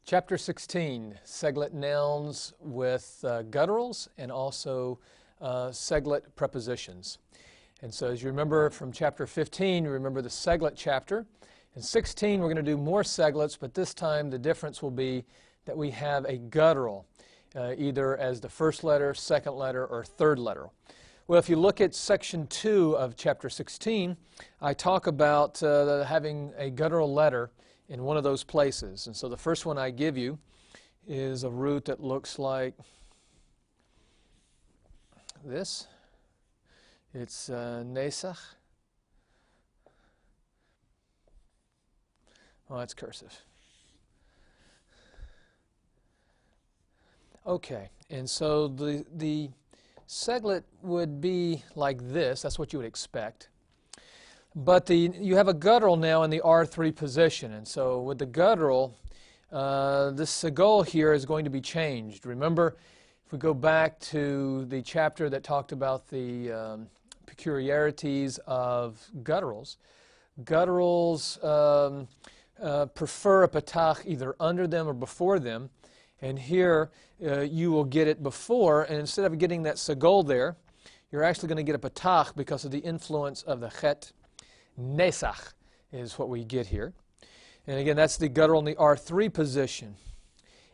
Chapter 16, Segolate nouns with gutturals and also Segolate prepositions. And so as you remember from chapter 15, you remember the Segolate chapter. In 16, we're going to do more Segolates, but this time the difference will be that we have a guttural, either as the first letter, second letter, or third letter. Well, if you look at section 2 of chapter 16, I talk about having a guttural letter in one of those places. And so the first one I give you is a root that looks like this. It's nesach. Oh, that's cursive. Okay, and so the Segolate would be like this. That's what you would expect. But you have a guttural now in the R3 position, and so with the guttural, this Segol here is going to be changed. Remember, if we go back to the chapter that talked about the peculiarities of gutturals, gutturals prefer a patach either under them or before them, and here you will get it before, and instead of getting that Segol there, you're actually going to get a patach because of the influence of the chet. Nesach is what we get here. And again, that's the guttural in the R3 position.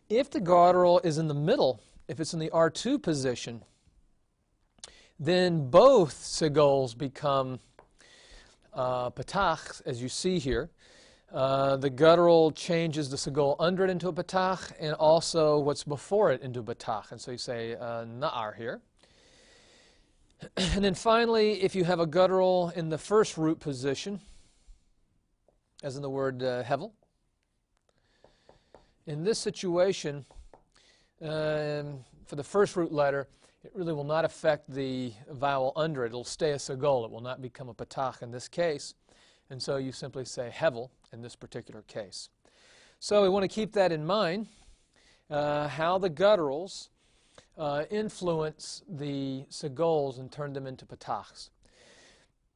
If the guttural is in the middle, if it's in the R2 position, then both Segols become patach, as you see here. The guttural changes the Segol under it into a patach, and also what's before it into a patach. And so you say na'ar here. And then finally, if you have a guttural in the first root position, as in the word hevel, in this situation, for the first root letter, it really will not affect the vowel under it. It'll stay a Segol. It will not become a patach in this case. And so you simply say hevel in this particular case. So we want to keep that in mind, how the gutturals influence the Segols and turn them into patachs.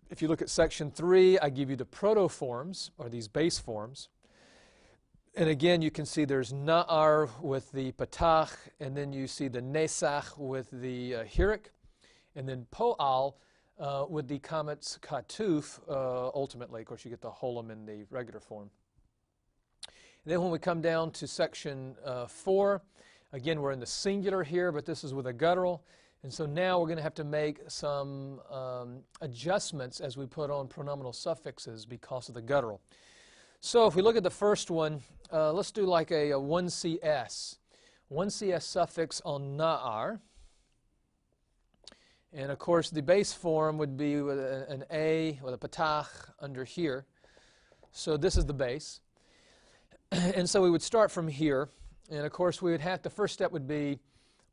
If you look at section 3, I give you the protoforms, or these base forms. And again, you can see there's na'ar with the patach, and then you see the nesach with the hirik, and then po'al with the kametz katuf, ultimately. Of course, you get the holum in the regular form. And then when we come down to section 4, again, we're in the singular here, but this is with a guttural. And so now we're going to have to make some adjustments as we put on pronominal suffixes because of the guttural. So if we look at the first one, let's do like a 1CS. 1CS suffix on na'ar. And of course, the base form would be with an A with a patach under here. So this is the base. And so we would start from here. And of course, we would have, the first step would be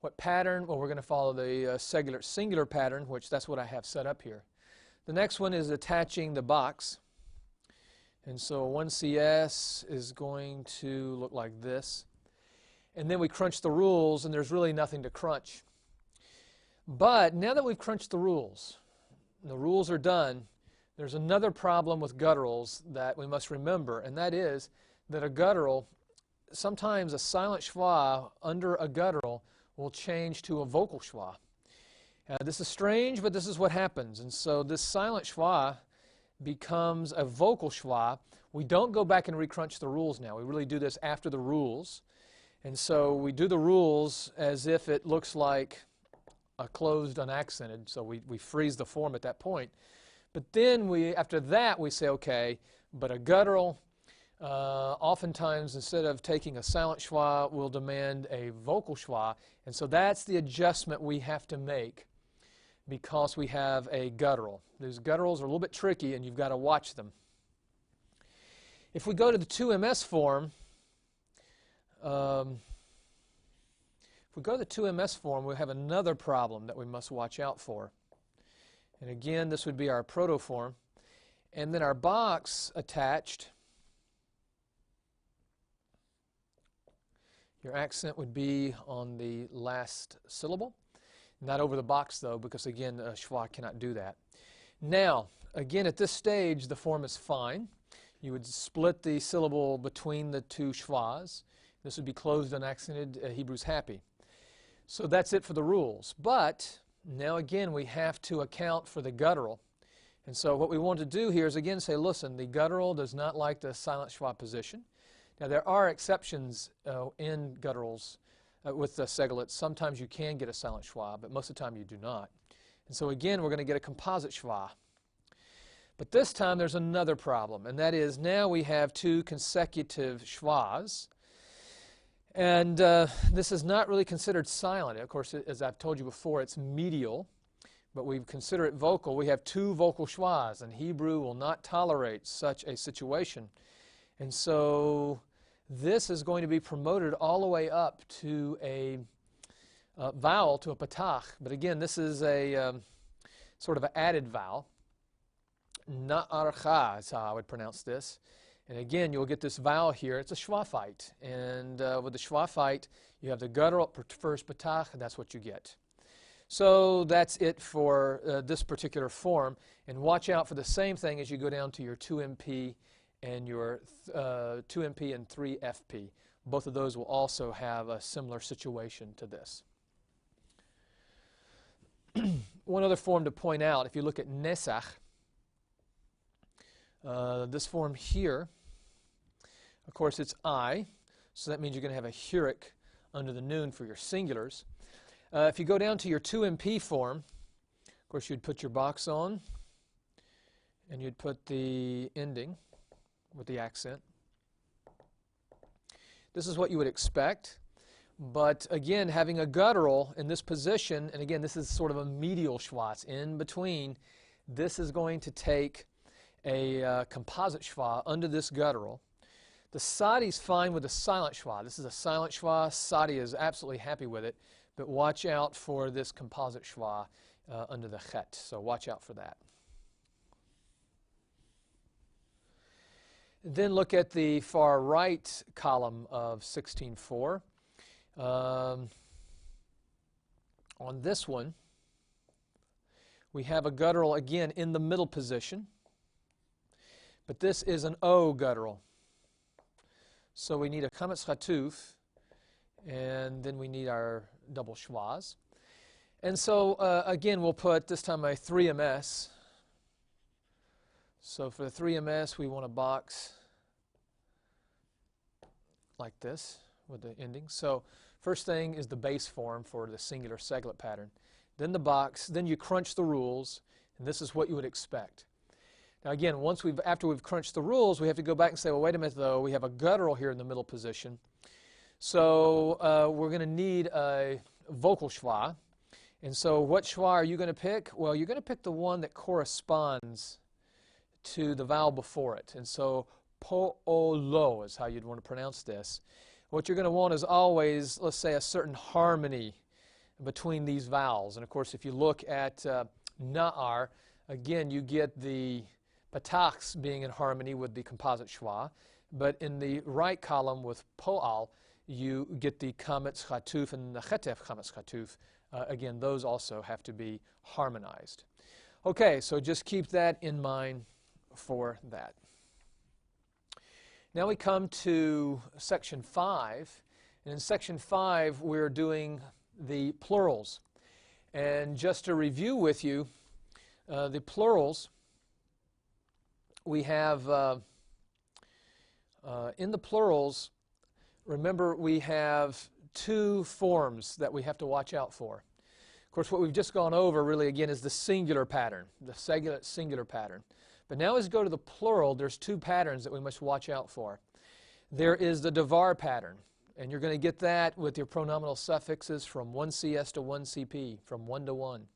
what pattern? Well, we're going to follow the singular pattern, which that's what I have set up here. The next one is attaching the box. And so 1CS is going to look like this. And then we crunch the rules, and there's really nothing to crunch. But now that we've crunched the rules are done, there's another problem with gutturals that we must remember, and that is that a guttural, sometimes a silent schwa under a guttural will change to a vocal schwa. This is strange, but this is what happens. And so this silent schwa becomes a vocal schwa. We don't go back and recrunch the rules now. We really do this after the rules. And so we do the rules as if it looks like a closed unaccented. So we freeze the form at that point. But then after that we say, okay, but a guttural, oftentimes, instead of taking a silent schwa, we'll demand a vocal schwa. And so that's the adjustment we have to make because we have a guttural. These gutturals are a little bit tricky, and you've got to watch them. If we go to the 2MS form, we have another problem that we must watch out for. And again, this would be our protoform. And then our box attached, your accent would be on the last syllable. Not over the box, though, because, again, schwa cannot do that. Now, again, at this stage, the form is fine. You would split the syllable between the two schwas. This would be closed, unaccented, Hebrew's happy. So that's it for the rules. But now again, we have to account for the guttural. And so what we want to do here is again say, listen, the guttural does not like the silent schwa position. Now there are exceptions in gutturals with the Segolate. Sometimes you can get a silent schwa, but most of the time you do not. And so again, we're going to get a composite schwa. But this time there's another problem, and that is now we have two consecutive schwas. And this is not really considered silent. Of course, as I've told you before, it's medial, but we consider it vocal. We have two vocal schwas, and Hebrew will not tolerate such a situation. And so this is going to be promoted all the way up to a vowel, to a patach. But again, this is a sort of an added vowel. Na'archa is how I would pronounce this. And again, you'll get this vowel here. It's a schwafite. And with the schwafite, you have the guttural first patach, and that's what you get. So that's it for this particular form. And watch out for the same thing as you go down to your 2MP and your 2MP and 3FP. Both of those will also have a similar situation to this. One other form to point out, if you look at nesach, this form here, of course, it's I, so that means you're going to have a huric under the noon for your singulars. If you go down to your 2MP form, of course, you'd put your box on, and you'd put the ending with the accent. This is what you would expect, but again, having a guttural in this position, and again, this is sort of a medial schwa, it's in between, this is going to take a composite schwa under this guttural. The Sadi's fine with the silent schwa. This is a silent schwa. Sadi is absolutely happy with it, but watch out for this composite schwa under the chet. So watch out for that. Then look at the far right column of 16.4. On this one, we have a guttural again in the middle position. But this is an O guttural. So we need a chametz chatuf, and then we need our double schwas. And so, again, we'll put this time a 3MS. So for the 3MS, we want a box like this with the ending. So first thing is the base form for the singular Segolate pattern. Then the box, then you crunch the rules, and this is what you would expect. Now again, after we've crunched the rules, we have to go back and say, well, wait a minute though, we have a guttural here in the middle position. So we're going to need a vocal schwa. And so what schwa are you going to pick? Well, you're going to pick the one that corresponds to the vowel before it. And so po-o-lo is how you'd want to pronounce this. What you're going to want is always, let's say, a certain harmony between these vowels. And of course, if you look at na'ar, again, you get the patachs being in harmony with the composite schwa, but in the right column with po'al, you get the chametz chatuf and the chetef chametz chatuf. Again, those also have to be harmonized. Okay, so just keep that in mind for that. Now we come to section 5, and in section 5 we're doing the plurals. And just to review with you, the plurals, we have, in the plurals, remember we have two forms that we have to watch out for. Of course, what we've just gone over really again is the singular pattern, the Segolate singular pattern. But now as we go to the plural, there's two patterns that we must watch out for. There is the davar pattern, and you're going to get that with your pronominal suffixes from 1 CS to 1 CP, from 1 to 1.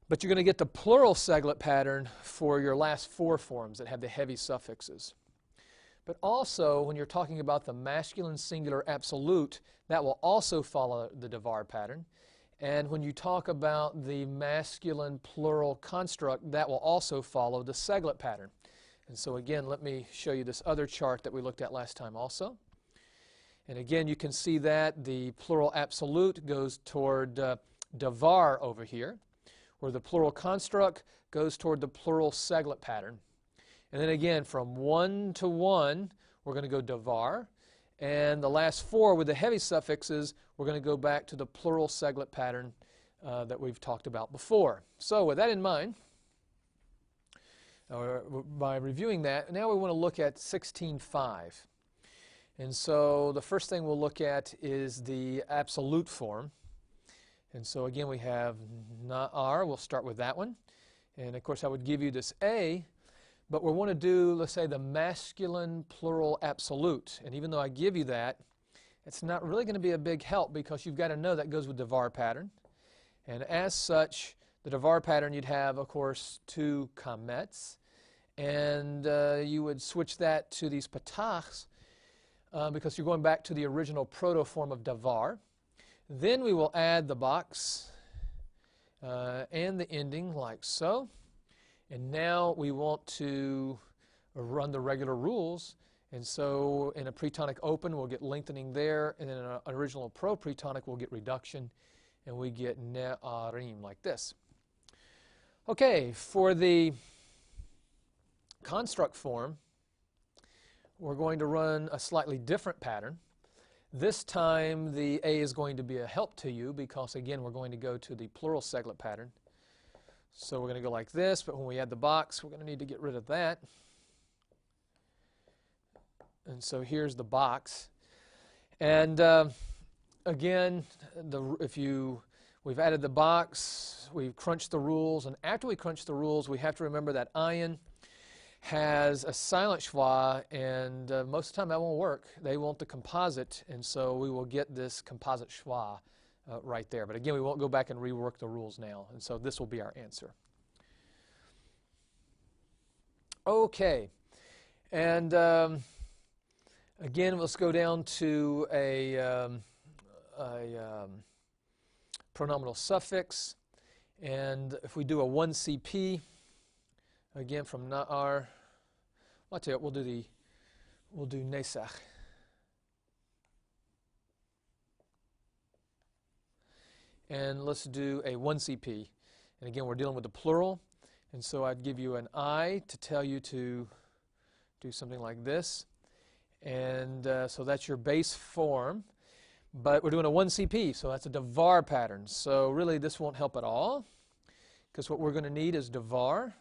But you're going to get the plural Segolate pattern for your last four forms that have the heavy suffixes. But also, when you're talking about the masculine singular absolute, that will also follow the davar pattern. And when you talk about the masculine plural construct, that will also follow the Segolate pattern. And so again, let me show you this other chart that we looked at last time also. And again, you can see that the plural absolute goes toward davar over here, where the plural construct goes toward the plural Segolate pattern. And then again, from 1 to 1, we're going to go davar. And the last 4 with the heavy suffixes, we're going to go back to the plural seglet pattern that we've talked about before. So with that in mind, by reviewing that, now we want to look at 16.5. And so the first thing we'll look at is the absolute form. And so again, we have na'ar. We'll start with that one. And of course, I would give you this A, but we want to do, let's say, the masculine plural absolute. And even though I give you that, it's not really going to be a big help because you've got to know that goes with the var pattern. And as such, the var pattern, you'd have, of course, 2 kamets. And you would switch that to these patachs because you're going back to the original proto-form of davar. Then we will add the box and the ending like so. And now we want to run the regular rules. And so in a pretonic open, we'll get lengthening there. And in an original pro-pretonic, we'll get reduction. And we get ne'arim like this. Okay, for the construct form, we're going to run a slightly different pattern. This time the A is going to be a help to you because, again, we're going to go to the plural seglet pattern. So we're going to go like this, but when we add the box, we're going to need to get rid of that. And so here's the box. And again, we've added the box, we've crunched the rules, and after we crunch the rules, we have to remember that ayin has a silent schwa, and most of the time that won't work. They want the composite, and so we will get this composite schwa right there. But again, we won't go back and rework the rules now, and so this will be our answer. Okay, and again, let's go down to a pronominal suffix, and if we do a 1 CP, again from na'ar, I'll tell you what, we'll do nesach. And let's do a 1 CP. And again, we're dealing with the plural. And so I'd give you an I to tell you to do something like this. And so that's your base form. But we're doing a 1 CP, so that's a davar pattern. So really, this won't help at all, because what we're going to need is davar.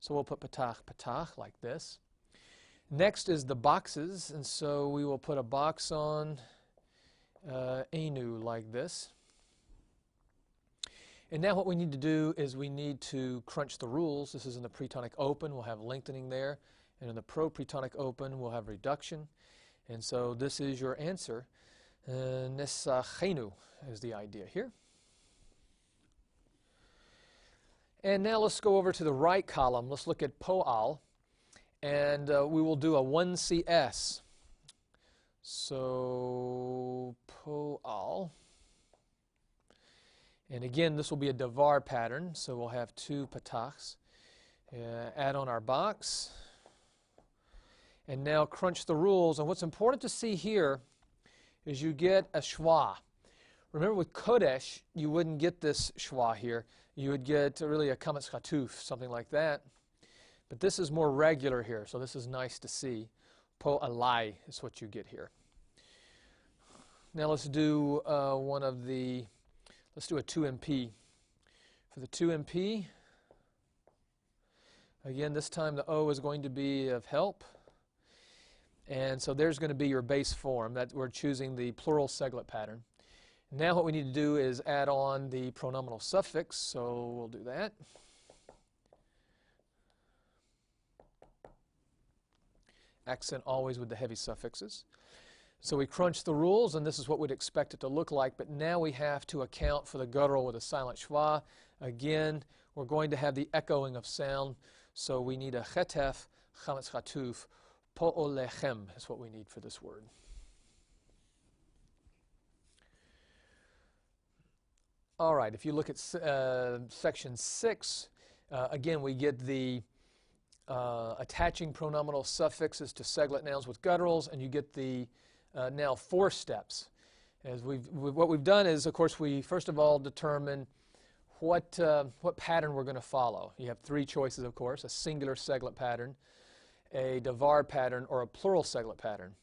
So we'll put patach, patach, like this. Next is the boxes, and so we will put a box on enu like this. And now what we need to do is we need to crunch the rules. This is in the pretonic open. We'll have lengthening there. And in the pro-pretonic open, we'll have reduction. And so this is your answer. Nesachenu is the idea here. And now let's go over to the right column. Let's look at po'al. And we will do a 1 CS. So po'al. And again, this will be a davar pattern. So we'll have 2 patachs. Add on our box. And now crunch the rules. And what's important to see here is you get a schwa. Remember with kodesh, you wouldn't get this schwa here. You would get really a kametz chatuf, something like that. But this is more regular here, so this is nice to see. Po alai is what you get here. Now let's do let's do a 2MP. For the 2MP, again, this time the O is going to be of help. And so there's going to be your base form. That we're choosing the plural seglet pattern. Now what we need to do is add on the pronominal suffix, so we'll do that. Accent always with the heavy suffixes. So we crunch the rules, and this is what we'd expect it to look like, but now we have to account for the guttural with a silent schwa. Again, we're going to have the echoing of sound, so we need a chetef, chametz chatuf, po'olechem is what we need for this word. All right, if you look at section 6, again, we get the attaching pronominal suffixes to seglet nouns with gutturals, and you get the now 4 steps. As what we've done is, of course, we first of all determine what pattern we're going to follow. You have 3 choices, of course: a singular seglet pattern, a davar pattern, or a plural seglet pattern.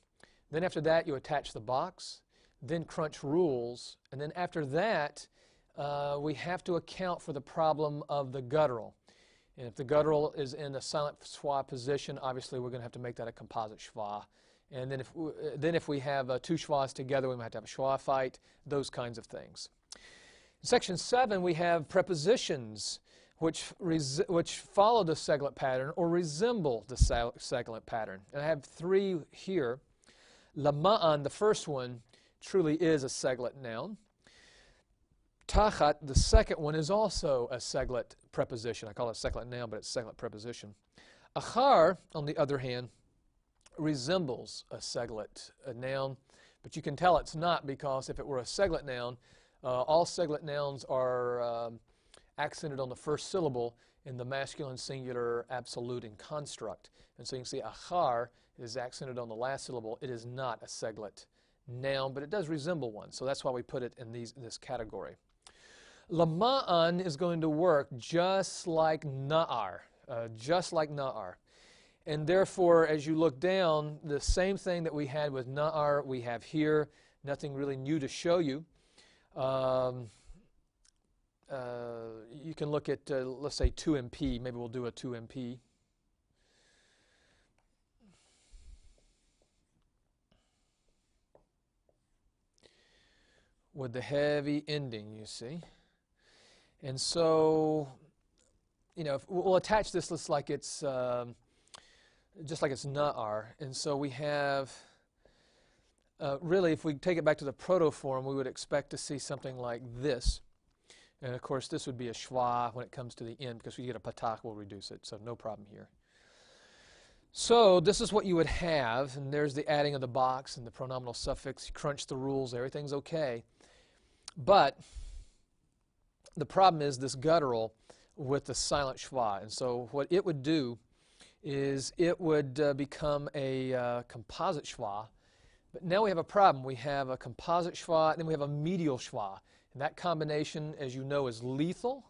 Then after that, you attach the box, then crunch rules, and then after that, we have to account for the problem of the guttural. And if the guttural is in a silent schwa position, obviously we're going to have to make that a composite schwa. And then if we have two schwas together, we might have to have a schwa fight, those kinds of things. In section 7, we have prepositions, which follow the Segolate pattern or resemble the Segolate pattern. And I have 3 here. Lama'an, the first one, truly is a Segolate noun. Tachat, the second one, is also a Segolate preposition. I call it a Segolate noun, but it's a Segolate preposition. Achar, on the other hand, resembles a Segolate noun, but you can tell it's not, because if it were a Segolate noun, all Segolate nouns are accented on the first syllable in the masculine singular absolute and construct. And so you can see achar is accented on the last syllable. It is not a Segolate noun, but it does resemble one. So that's why we put it in this category. Lama'an is going to work just like na'ar, And therefore, as you look down, the same thing that we had with na'ar, we have here. Nothing really new to show you. You can look at, let's say, 2MP. Maybe we'll do a 2MP. With the heavy ending, you see. And so, you know, we'll attach this just like it's na'ar. And so we have, really, if we take it back to the protoform, we would expect to see something like this. And of course, this would be a schwa when it comes to the end, because we get a patach, we'll reduce it, so no problem here. So this is what you would have, and there's the adding of the box and the pronominal suffix. You crunch the rules, everything's okay. But the problem is this guttural with the silent schwa. And so what it would do is it would become a composite schwa. But now we have a problem. We have a composite schwa, and then we have a medial schwa. And that combination, as you know, is lethal.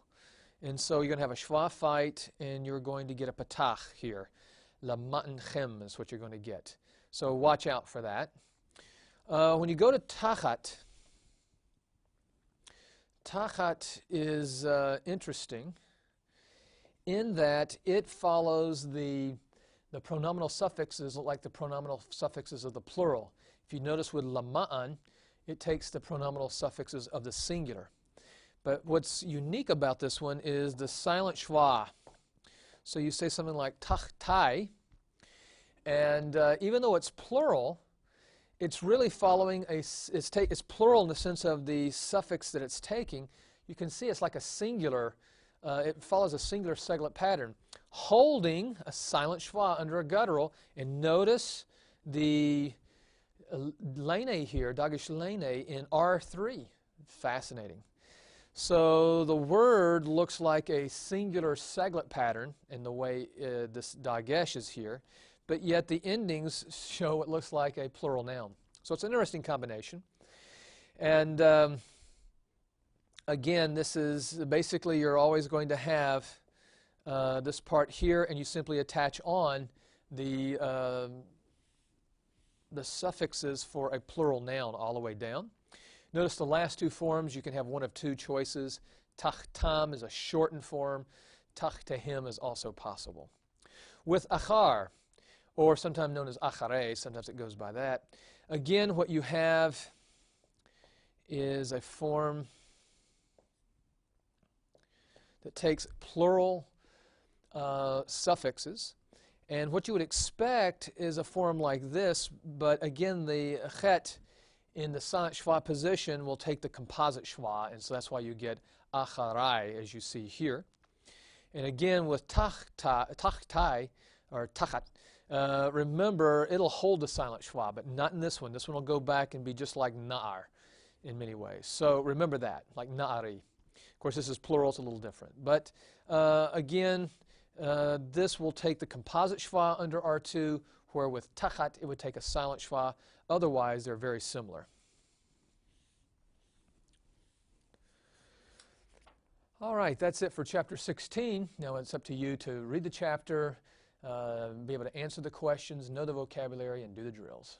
And so you're going to have a schwa fight, and you're going to get a patach here. Lama'an chem is what you're going to get. So watch out for that. When you go to tachat, tachat is interesting in that it follows the pronominal suffixes like the pronominal suffixes of the plural. If you notice with lama'an, it takes the pronominal suffixes of the singular. But what's unique about this one is the silent schwa. So you say something like tachtai, and even though it's plural, it's really following it's plural in the sense of the suffix that it's taking. You can see it's like a singular, it follows a singular Segolate pattern, holding a silent schwa under a guttural. And notice the lene here, dagish lene, in R3. Fascinating. So the word looks like a singular Segolate pattern in the way this dagesh is here, but yet the endings show it looks like a plural noun. So it's an interesting combination. And again, this is basically, you're always going to have this part here, and you simply attach on the suffixes for a plural noun all the way down. Notice the last 2 forms, you can have one of 2 choices. Tachtam is a shortened form. Tachtehim is also possible. With achar, or sometimes known as achare, sometimes it goes by that. Again, what you have is a form that takes plural suffixes. And what you would expect is a form like this, but again, the chet in the silent schwa position will take the composite schwa, and so that's why you get acharai, as you see here. And again, with tachtai, or tachat, remember, it'll hold the silent schwa, but not in this one. This one will go back and be just like na'ar in many ways. So remember that, like na'ari. Of course, this is plural, it's a little different. But again, this will take the composite schwa under R2, where with tachat it would take a silent schwa. Otherwise, they're very similar. All right, that's it for Chapter 16. Now it's up to you to read the chapter, be able to answer the questions, know the vocabulary, and do the drills.